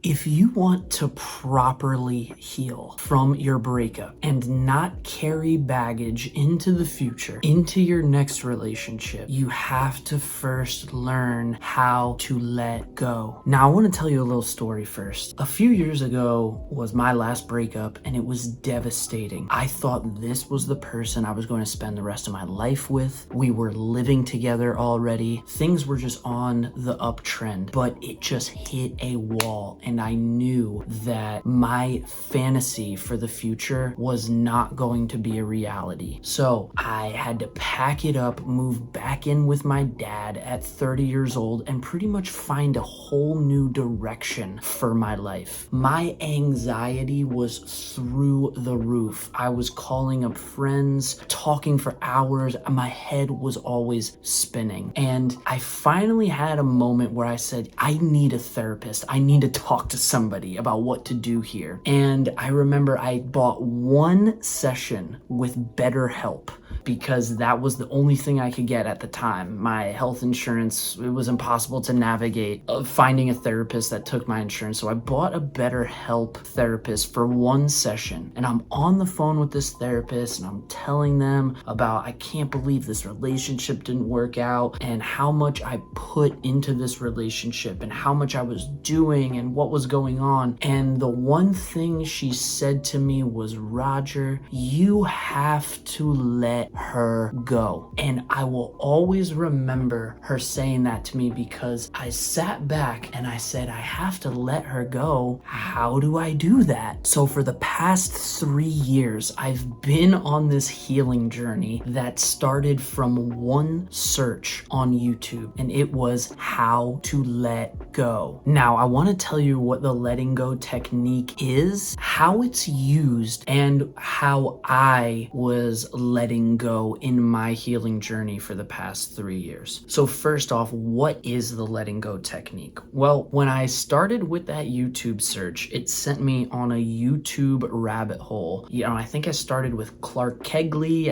If you want to properly heal from your breakup and not carry baggage into the future, into your next relationship, you have to first learn how to let go. Now, I want to tell you a little story first. A few years ago was my last breakup, and it was devastating. I thought this was the person I was going to spend the rest of my life with. We were living together already. Things were just on the uptrend, but it just hit a wall. And I knew that my fantasy for the future was not going to be a reality. So I had to pack it up, move back in with my dad at 30 years old, and pretty much find a whole new direction for my life. My anxiety was through the roof. I was calling up friends, talking for hours. My head was always spinning. And I finally had a moment where I said, I need a therapist. I need to talk to somebody about what to do here. And I remember I bought one session with BetterHelp, because that was the only thing I could get at the time. My health insurance, it was impossible to navigate finding a therapist that took my insurance. So I bought a BetterHelp therapist for one session. And I'm on the phone with this therapist and I'm telling them about, I can't believe this relationship didn't work out, and how much I put into this relationship and how much I was doing and what was going on. And the one thing she said to me was, Roger, you have to let her go. And I will always remember her saying that to me, because I sat back and I said, I have to let her go. How do I do that? So for the past 3 years, I've been on this healing journey that started from one search on YouTube, and it was how to let go. Now, I want to tell you what the letting go technique is, how it's used, and how I was letting go in my healing journey for the past 3 years. So first off, what is the letting go technique? Well, when I started with that YouTube search, it sent me on a YouTube rabbit hole. I think I started with Clark Kegley.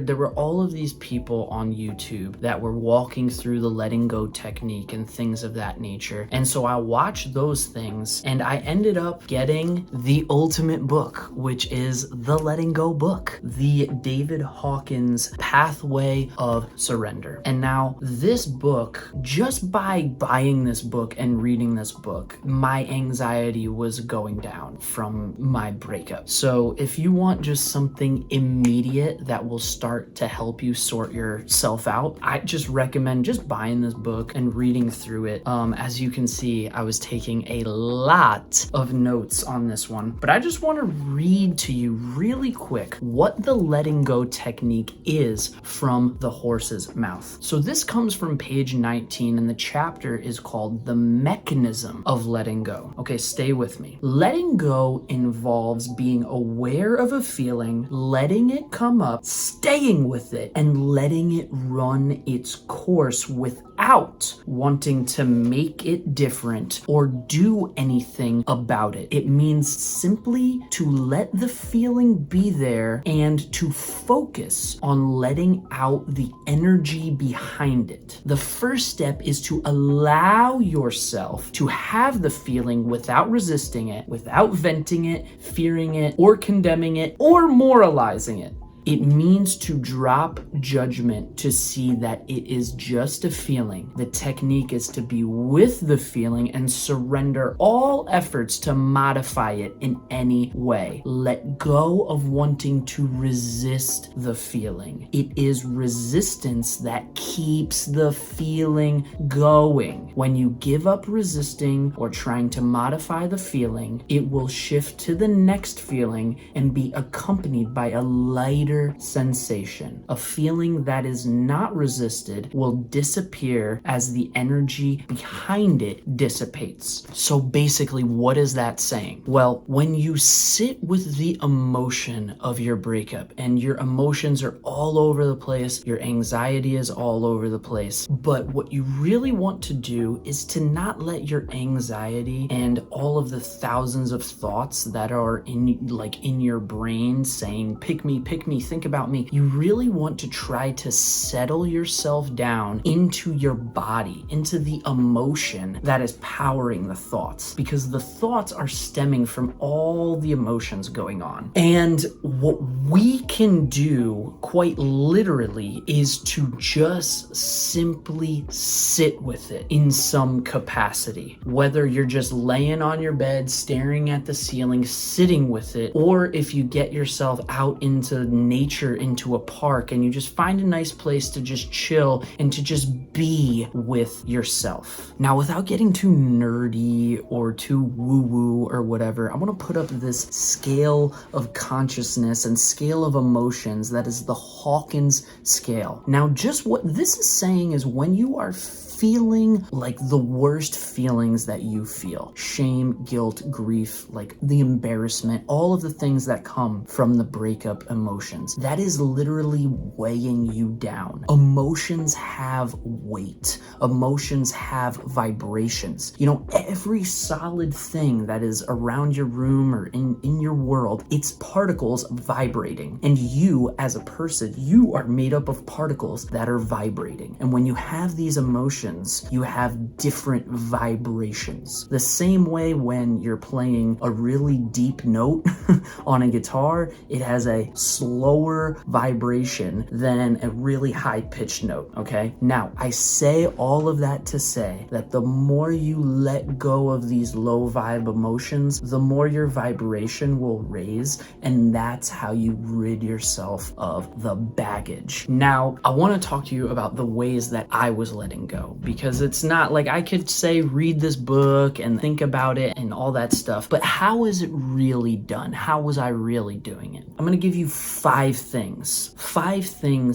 There were all of these people on YouTube that were walking through the letting go technique and things of that nature. And so I watched those things, and I ended up getting the ultimate book, which is the Letting Go book, the David Hawkins Pathway of Surrender. And now this book, just by buying this book and reading this book, my anxiety was going down from my breakup. So if you want just something immediate that will start to help you sort yourself out, I just recommend just buying this book and reading through it. As you can see, I was taking a lot of notes on this one, but I just want to read to you really quick what the letting go technique is from the horse's mouth. So this comes from page 19, and the chapter is called The Mechanism of Letting Go. Okay, stay with me. Letting go involves being aware of a feeling, letting it come up, staying with it, and letting it run its course without wanting to make it different or do anything about it. It means simply to let the feeling be there and to focus on letting out the energy behind it. The first step is to allow yourself to have the feeling without resisting it, without venting it, fearing it, or condemning it, or moralizing it. It means to drop judgment, to see that it is just a feeling. The technique is to be with the feeling and surrender all efforts to modify it in any way. Let go of wanting to resist the feeling. It is resistance that keeps the feeling going. When you give up resisting or trying to modify the feeling, it will shift to the next feeling and be accompanied by a lighter sensation. A feeling that is not resisted will disappear as the energy behind it dissipates. So basically, what is that saying? Well, when you sit with the emotion of your breakup and your emotions are all over the place, your anxiety is all over the place, but what you really want to do is to not let your anxiety and all of the thousands of thoughts that are in your brain saying, pick me, think about me, you really want to try to settle yourself down into your body, into the emotion that is powering the thoughts, because the thoughts are stemming from all the emotions going on. And what we can do quite literally is to just simply sit with it in some capacity, whether you're just laying on your bed staring at the ceiling sitting with it, or if you get yourself out into nature, into a park, and you just find a nice place to just chill and to just be with yourself. Now, without getting too nerdy or too woo-woo or whatever, I want to put up this scale of consciousness and scale of emotions that is the Hawkins scale. Now, just what this is saying is when you are feeling like the worst feelings that you feel, shame, guilt, grief, like the embarrassment, all of the things that come from the breakup emotions, that is literally weighing you down. Emotions have weight. Emotions have vibrations. You know, every solid thing that is around your room or in your world, it's particles vibrating. And you as a person, you are made up of particles that are vibrating. And when you have these emotions, you have different vibrations. The same way when you're playing a really deep note on a guitar, it has a slower vibration than a really high-pitched note, okay? Now, I say all of that to say that the more you let go of these low vibe emotions, the more your vibration will raise, and that's how you rid yourself of the baggage. Now, I want to talk to you about the ways that I was letting go, because it's not like I could say read this book and think about it and all that stuff, but how is it really done? How was I really doing it? I'm going to give you 5 things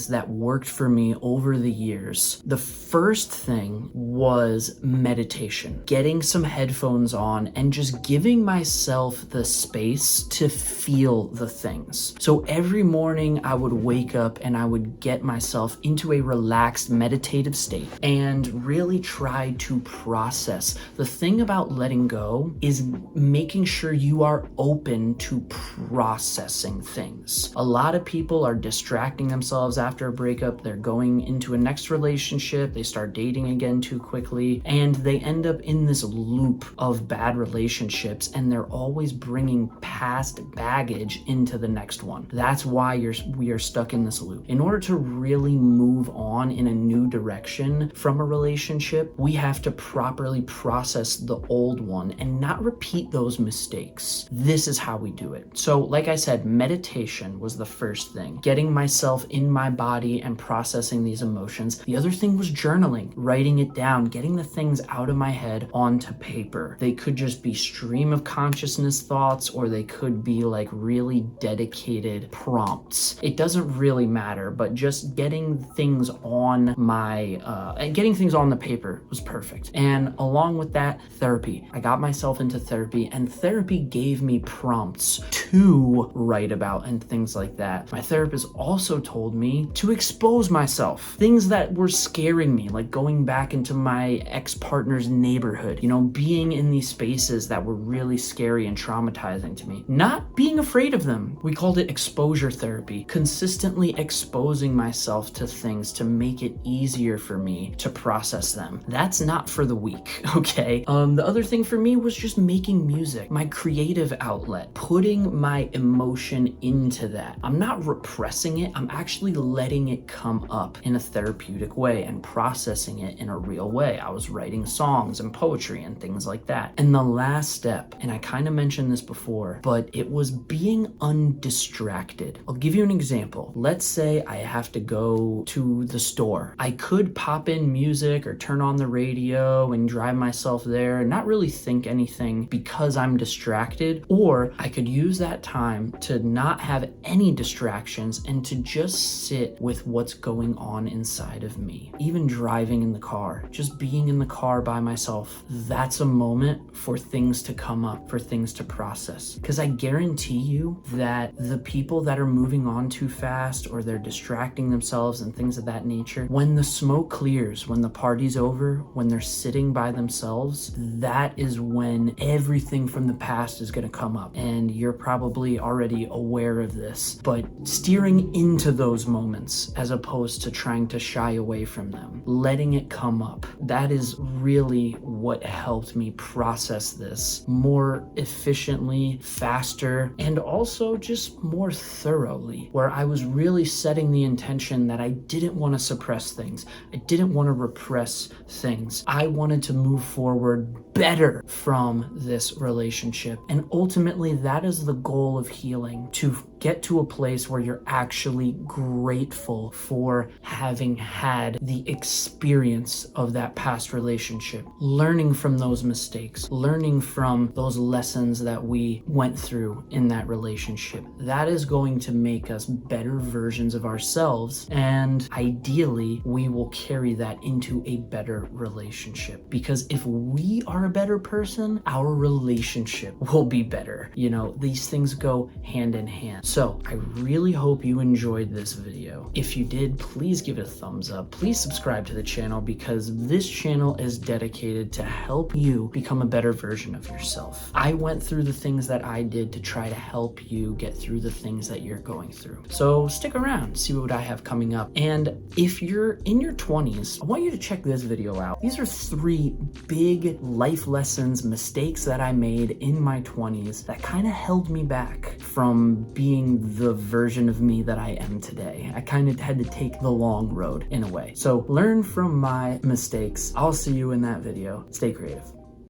that worked for me over the years. The first thing was meditation, getting some headphones on and just giving myself the space to feel the things. So every morning I would wake up and I would get myself into a relaxed meditative state and really try to process. The thing about letting go is making sure you are open to processing things. A lot of people are distracting themselves after a breakup. They're going into a next relationship. They start dating again too quickly, and they end up in this loop of bad relationships, and they're always bringing past baggage into the next one. That's why we are stuck in this loop. In order to really move on in a new direction from a relationship, we have to properly process the old one and not repeat those mistakes. This is how we do it. So like I said, meditation was the first thing. Getting myself in my body and processing these emotions. The other thing was journaling, writing it down, getting the things out of my head onto paper. They could just be stream of consciousness thoughts, or they could be like really dedicated prompts. It doesn't really matter, but just getting things on the paper was perfect. And along with that, therapy. I got myself into therapy, and therapy gave me prompts to write about and things like that. My therapist also told me to expose myself. Things that were scaring me, like going back into my ex-partner's neighborhood, you know, being in these spaces that were really scary and traumatizing to me. Not being afraid of them. We called it exposure therapy. Consistently exposing myself to things to make it easier for me to process them. That's not for the weak, okay? The other thing for me was just making music, my creative outlet, putting my emotion into that. I'm not repressing it, I'm actually letting it come up in a therapeutic way and processing it in a real way. I was writing songs and poetry and things like that. And the last step, and I kind of mentioned this before, but it was being undistracted. I'll give you an example. Let's say I have to go to the store. I could pop in music or turn on the radio and drive myself there and not really think anything because I'm distracted, or I could use that time to not have any distractions and to just sit with what's going on inside of me. Even driving in the car, just being in the car by myself, that's a moment for things to come up, for things to process. Because I guarantee you that the people that are moving on too fast or they're distracting themselves and things of that nature, when the smoke clears, when the party's over, when they're sitting by themselves, that is when everything from the past is going to come up. And you're probably already aware of this, but steering into those moments as opposed to trying to shy away from them, letting it come up, that is really what helped me process this more efficiently, faster, and also just more thoroughly, where I was really setting the intention that I didn't want to suppress things. I didn't want to repress things. I wanted to move forward better from this relationship. And ultimately, that is the goal of healing, to get to a place where you're actually grateful for having had the experience of that past relationship, learning from those mistakes, learning from those lessons that we went through in that relationship. That is going to make us better versions of ourselves, and ideally, we will carry that into a better relationship. Because if we are a better person, our relationship will be better. You know, these things go hand in hand. So I really hope you enjoyed this video. If you did, please give it a thumbs up. Please subscribe to the channel, because this channel is dedicated to help you become a better version of yourself. I went through the things that I did to try to help you get through the things that you're going through. So stick around, see what I have coming up. And if you're in your 20s, I want you to check this video out. These are 3 big life lessons, mistakes that I made in my 20s that kind of held me back from being the version of me that I am today. I kind of had to take the long road in a way. So learn from my mistakes. I'll see you in that video. Stay creative.